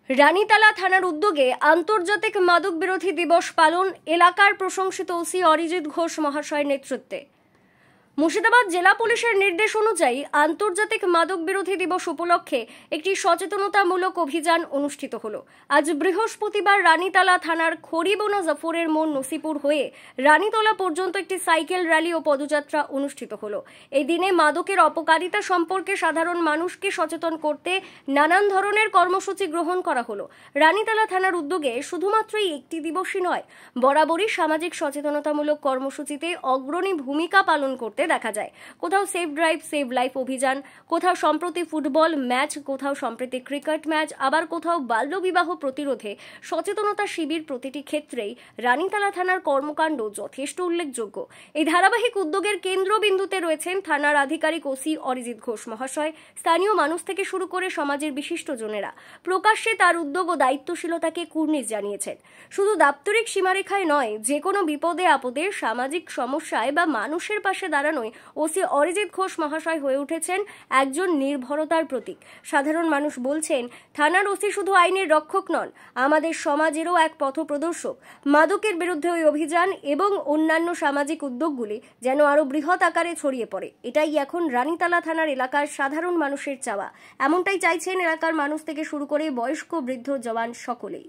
রানীতলা থানার উদ্যোগে আন্তর্জাতিক মাদক বিরোধী দিবস পালন এলাকার প্রশংসিত ওসি অরিজিৎ ঘোষ মহাশয়ের নেতৃত্বে। মুর্শিদাবাদ জেলা পুলিশের নির্দেশ অনুযায়ী আন্তর্জাতিক মাদক বিরোধী দিবস উপলক্ষে একটি সচেতনতামূলক অভিযান অনুষ্ঠিত হলো। আজ বৃহস্পতিবার রানীতলা থানার খড়িবোনা জাফরের মোড় নসিপুর হয়ে রানীতলা পর্যন্ত একটি সাইকেল র্যালি ও পদযাত্রা অনুষ্ঠিত হলো। এই দিনে মাদকের অপকারিতা সম্পর্কে সাধারণ মানুষকে সচেতন করতে নানান ধরনের কর্মসূচি গ্রহণ করা হলো। রানীতলা থানার উদ্যোগে শুধুমাত্রই একটি দিবসই নয়, বরাবরই সামাজিক সচেতনতামূলক কর্মসূচিতে অগ্রণী ভূমিকা পালন করতে দেখা যায়। কোথাও সেভ ড্রাইভ সেভ লাইফ অভিযান, কোথাও সম্প্রতি ফুটবল ম্যাচ, কোথাও সম্প্রতি ক্রিকেট ম্যাচ, আবার কোথাও বাল্যবিবাহ প্রতিরোধে সচেতনতা শিবির। প্রতিটি ক্ষেত্রেই রানীতলা থানার কর্মকাণ্ড যথেষ্ট উল্লেখযোগ্য। এই ধারাবাহিক উদ্যোগের কেন্দ্রবিন্দুতে রয়েছেন থানার আধিকারিক ওসি অরিজিৎ ঘোষ মহাশয়, স্থানীয় মানুষ থেকে শুরু করে সমাজের বিশিষ্টজনেরা প্রকাশ্যে তার উদ্যোগ ও দায়িত্বশীলতাকে কুর্নিশ জানিয়েছেন। শুধু দাপ্তরিক সীমারেখায় নয়, যে কোনো বিপদে আপদে, সামাজিক সমস্যায় বা মানুষের পাশে দাঁড়ানোয় ওসি অরিজিৎ ঘোষ মহাশয় হয়ে উঠেছেন একজন নির্ভরতার প্রতীক। সাধারণ মানুষ বলছেন, থানার ওসি শুধু আইনের রক্ষক নন, আমাদের সমাজেরও এক পথপ্রদর্শক। মাদকের বিরুদ্ধে ওই অভিযান এবং অন্যান্য সামাজিক উদ্যোগগুলি যেন আরো বৃহৎ আকারে ছড়িয়ে পড়ে, এটাই এখন রানীতলা থানার এলাকার সাধারণ মানুষের চাওয়া। এমনটাই চাইছেন এলাকার মানুষ থেকে শুরু করে বয়স্ক, বৃদ্ধ, জওয়ান সকলেই।